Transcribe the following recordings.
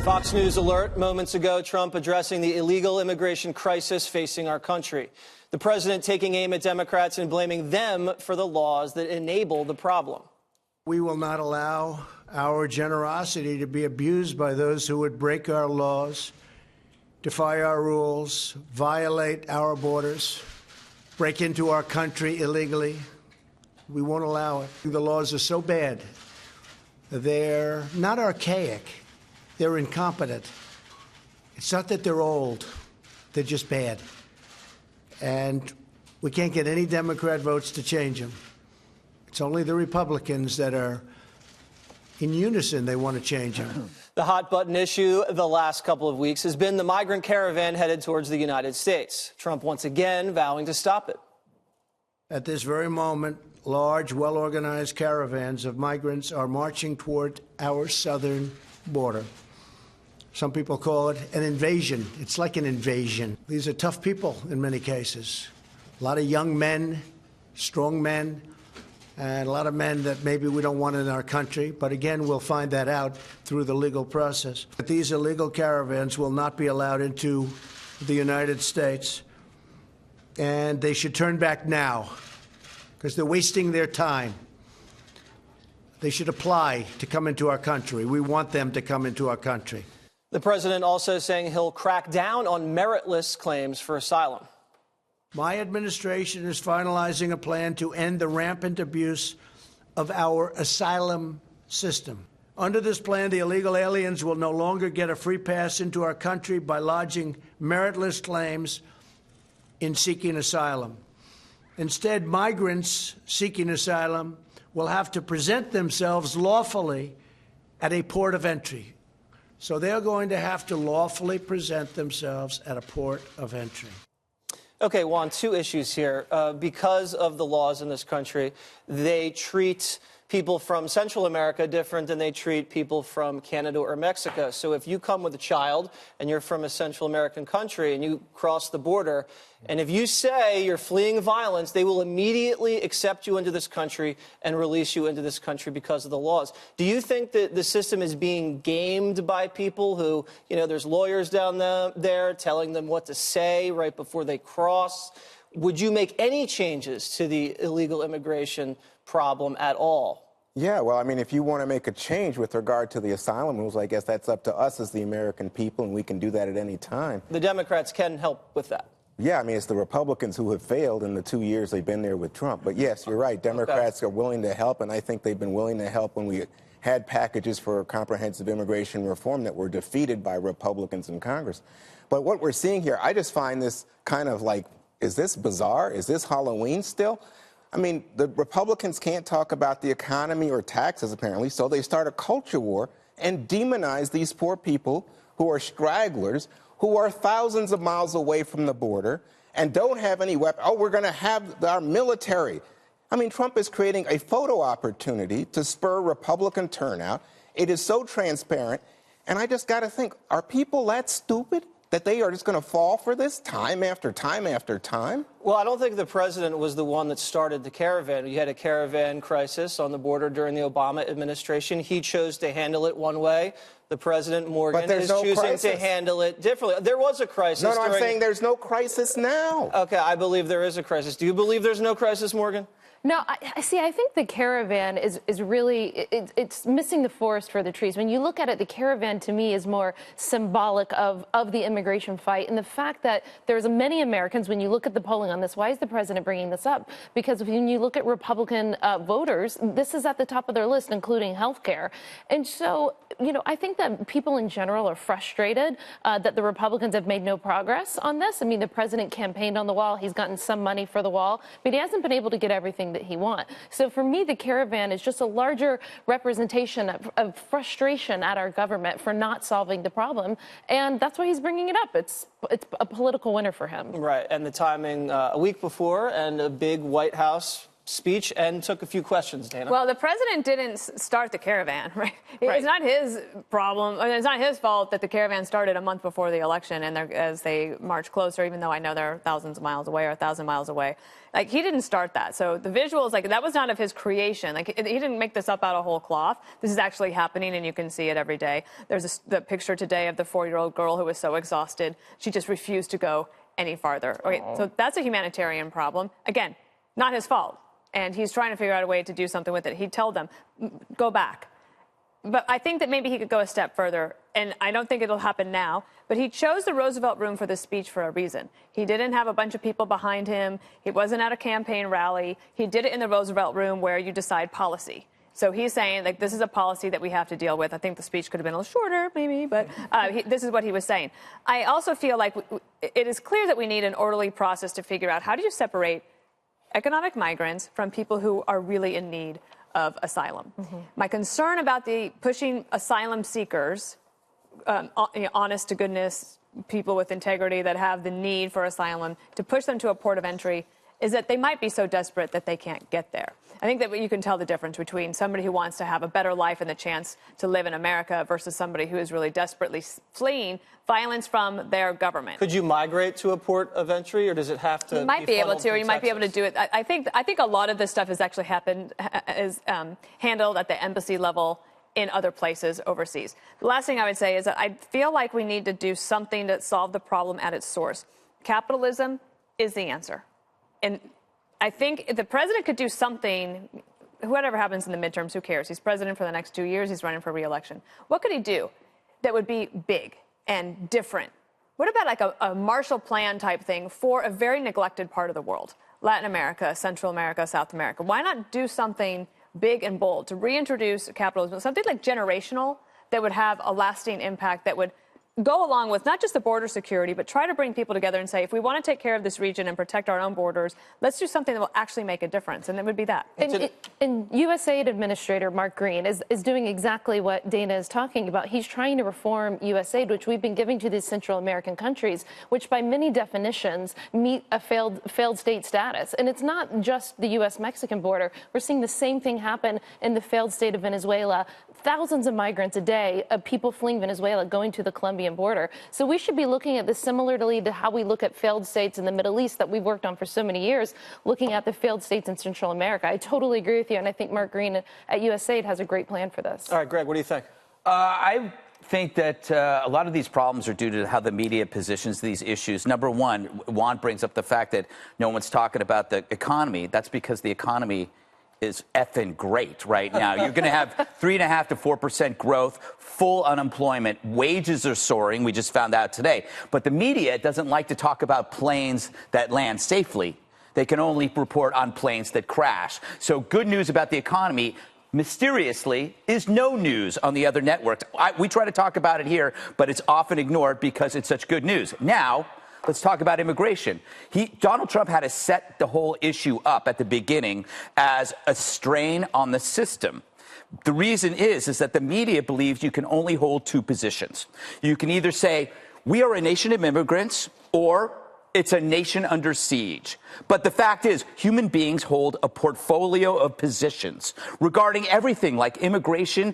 Fox News alert moments ago, Trump addressing the illegal immigration crisis facing our country. The president taking aim at Democrats and blaming them for the laws that enable the problem. We will not allow our generosity to be abused by those who would break our laws, defy our rules, violate our borders, break into our country illegally. We won't allow it. The laws are so bad. They're not archaic. They're incompetent. It's not that they're old. They're just bad. And we can't get any Democrat votes to change them. It's only the Republicans that are in unison. They want to change them. The hot button issue the last couple of weeks has been the migrant caravan headed towards the United States. Trump once again vowing to stop it. At this very moment, large, well-organized caravans of migrants are marching toward our southern border. Some people call it an invasion. It's like an invasion. These are tough people in many cases. A lot of young men, strong men, and a lot of men that maybe we don't want in our country. But again, we'll find that out through the legal process. But these illegal caravans will not be allowed into the United States. And they should turn back now, because they're wasting their time. They should apply to come into our country. We want them to come into our country. The president also saying he'll crack down on meritless claims for asylum. My administration is finalizing a plan to end the rampant abuse of our asylum system. Under this plan, the illegal aliens will no longer get a free pass into our country by lodging meritless claims in seeking asylum. Instead, migrants seeking asylum will have to present themselves lawfully at a port of entry. So they're going to have to lawfully present themselves at a port of entry. Okay, Juan, two issues here. Because of the laws in this country, they treat people from Central America different than they treat people from Canada or Mexico. So if you come with a child and you're from a Central American country and you cross the border, and if you say you're fleeing violence, they will immediately accept you into this country and release you into this country because of the laws. Do you think that the system is being gamed by people who, you know, there's lawyers down there telling them what to say right before they cross? Would you make any changes to the illegal immigration problem at all? Yeah, well, I mean, if you want to make a change with regard to the asylum rules, I guess that's up to us as the American people, and we can do that at any time. The Democrats can help with that. Yeah, I mean, it's the Republicans who have failed in the 2 years they've been there with Trump. But yes, you're right. Democrats are willing to help, and I think they've been willing to help when we had packages for comprehensive immigration reform that were defeated by Republicans in Congress. But what we're seeing here, I just find this kind of like, is this bizarre? Is this Halloween still? I mean, the Republicans can't talk about the economy or taxes, apparently, so they start a culture war and demonize these poor people who are stragglers, who are thousands of miles away from the border and don't have any weapons. Oh, we're going to have our military. I mean, Trump is creating a photo opportunity to spur Republican turnout. It is so transparent. And I just got to think, are people that stupid that they are just going to fall for this time after time after time? Well, I don't think the president was the one that started the caravan. You had a caravan crisis on the border during the Obama administration. He chose to handle it one way. The president, Morgan, is choosing to handle it differently. There was a crisis. No, I'm saying there's no crisis now. Okay, I believe there is a crisis. Do you believe there's no crisis, Morgan? No, I think the caravan is really, it's missing the forest for the trees. When you look at it, the caravan to me is more symbolic of the immigration fight. And the fact that there's many Americans, when you look at the polling on this, why is the president bringing this up? Because when you look at Republican voters, this is at the top of their list, including health care. And so, you know, I think that people in general are frustrated that the Republicans have made no progress on this. I mean, the president campaigned on the wall. He's gotten some money for the wall, but he hasn't been able to get everything that he wants. So for me, the caravan is just a larger representation of frustration at our government for not solving the problem. And that's why he's bringing it up. It's a political winner for him. Right. And the timing a week before and a big White House speech and took a few questions, Dana. Well, the president didn't start the Caravan, right? Right. It's not his problem. It's not his fault that the Caravan started a month before the election, and as they march closer, even though I know they're thousands of miles away or 1,000 miles away. Like, he didn't start that. So the visuals, like, that was not of his creation. Like, he didn't make this up out of whole cloth. This is actually happening, and you can see it every day. There's the picture today of the 4-year-old girl who was so exhausted, she just refused to go any farther. Okay, so that's a humanitarian problem. Again, not his fault. And he's trying to figure out a way to do something with it. He told them, go back. But I think that maybe he could go a step further, and I don't think it'll happen now, but he chose the Roosevelt Room for this speech for a reason. He didn't have a bunch of people behind him. He wasn't at a campaign rally. He did it in the Roosevelt Room where you decide policy. So he's saying, like, this is a policy that we have to deal with. I think the speech could have been a little shorter, maybe, but this is what he was saying. I also feel like it is clear that we need an orderly process to figure out how do you separate economic migrants from people who are really in need of asylum. My concern about the pushing asylum seekers, honest to goodness people with integrity that have the need for asylum, to push them to a port of entry is that they might be so desperate that they can't get there. I think that you can tell the difference between somebody who wants to have a better life and the chance to live in America versus somebody who is really desperately fleeing violence from their government. Could you migrate to a port of entry, or does it have to? You might be able to, or you might be able to Texas? do it. I think a lot of this stuff has actually handled at the embassy level in other places overseas. The last thing I would say is that I feel like we need to do something to solve the problem at its source. Capitalism is the answer. And I think if the president could do something, whatever happens in the midterms, who cares? He's president for the next 2 years. He's running for re-election. What could he do that would be big and different? What about like a Marshall Plan type thing for a very neglected part of the world? Latin America, Central America, South America. Why not do something big and bold to reintroduce capitalism, something like generational that would have a lasting impact, that would go along with not just the border security, but try to bring people together and say, if we want to take care of this region and protect our own borders, let's do something that will actually make a difference. And it would be that. And USAID Administrator Mark Green is doing exactly what Dana is talking about. He's trying to reform USAID, which we've been giving to these Central American countries, which by many definitions meet a failed state status. And it's not just the U.S.-Mexican border. We're seeing the same thing happen in the failed state of Venezuela. Thousands of migrants a day of people fleeing Venezuela going to the Colombian border. So we should be looking at this similarly to how we look at failed states in the Middle East that we've worked on for so many years, looking at the failed states in Central America. I totally agree with you, and I think Mark Green at USAID has a great plan for this. All right, Greg, what do you think? I think that a lot of these problems are due to how the media positions these issues. Number one, Juan brings up the fact that no one's talking about the economy. That's because the economy is effing great right now. You're going to have 3.5% to 4% growth, full unemployment, wages are soaring. We just found out today. But the media doesn't like to talk about planes that land safely. They can only report on planes that crash. So good news about the economy, mysteriously, is no news on the other networks. We try to talk about it here, but it's often ignored because it's such good news. Now, let's talk about immigration. Donald Trump had to set the whole issue up at the beginning as a strain on the system. The reason is that the media believes you can only hold two positions. You can either say, we are a nation of immigrants, or it's a nation under siege. But the fact is, human beings hold a portfolio of positions regarding everything like immigration.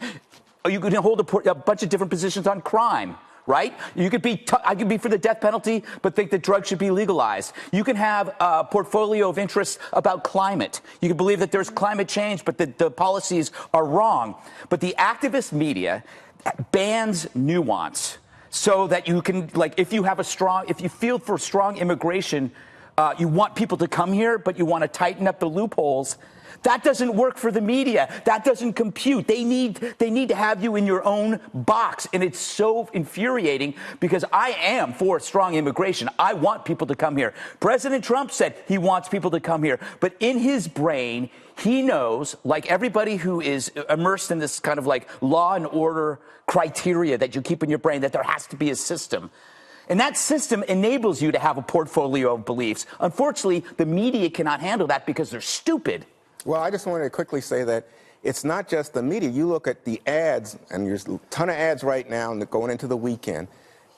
You can hold a bunch of different positions on crime. Right? I could be for the death penalty, but think that drugs should be legalized. You can have a portfolio of interests about climate. You can believe that there's climate change, but the policies are wrong. But the activist media bans nuance so that you can, like, if you feel for strong immigration, you want people to come here, but you want to tighten up the loopholes. That doesn't work for the media. That doesn't compute. They need to have you in your own box. And it's so infuriating because I am for strong immigration. I want people to come here. President Trump said he wants people to come here. But in his brain, he knows, like everybody who is immersed in this kind of like law and order criteria that you keep in your brain, that there has to be a system. And that system enables you to have a portfolio of beliefs. Unfortunately, the media cannot handle that because they're stupid. Well, I just wanted to quickly say that it's not just the media. You look at the ads, and there's a ton of ads right now going into the weekend,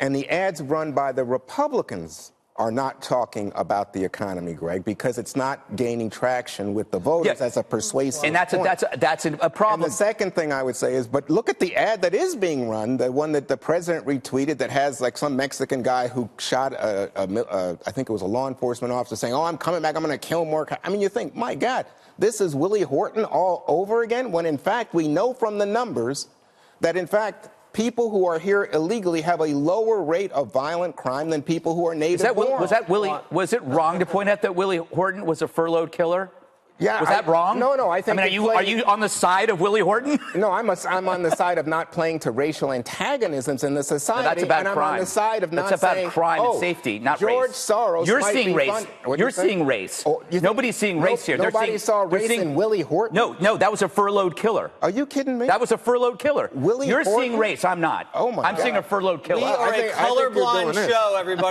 and the ads run by the Republicans are not talking about the economy, Greg, because it's not gaining traction with the voters as a persuasive And that's a problem. And the second thing I would say is, but look at the ad that is being run, the one that the president retweeted that has like some Mexican guy who shot I think it was a law enforcement officer saying, "Oh, I'm coming back, I'm going to kill more." I mean, you think, my God, this is Willie Horton all over again, when in fact we know from the numbers that in fact people who are here illegally have a lower rate of violent crime than people who are native born. Was it wrong to point out that Willie Horton was a furloughed killer? Yeah, was that wrong? No. I think. Are you on the side of Willie Horton? No, I'm on the side of not playing to racial antagonisms in the society. No, that's about and crime. I'm on the side of not that's about saying, crime and safety, not George race. Soros. You're might seeing be race. You're seeing race. Nobody's seeing race here. Nobody saw race in Willie Horton. No, that was a furloughed killer. Are you kidding me? That was a furloughed killer. You're seeing race. I'm not. Oh my I'm God. seeing a furloughed killer. We are a colorblind show, everybody.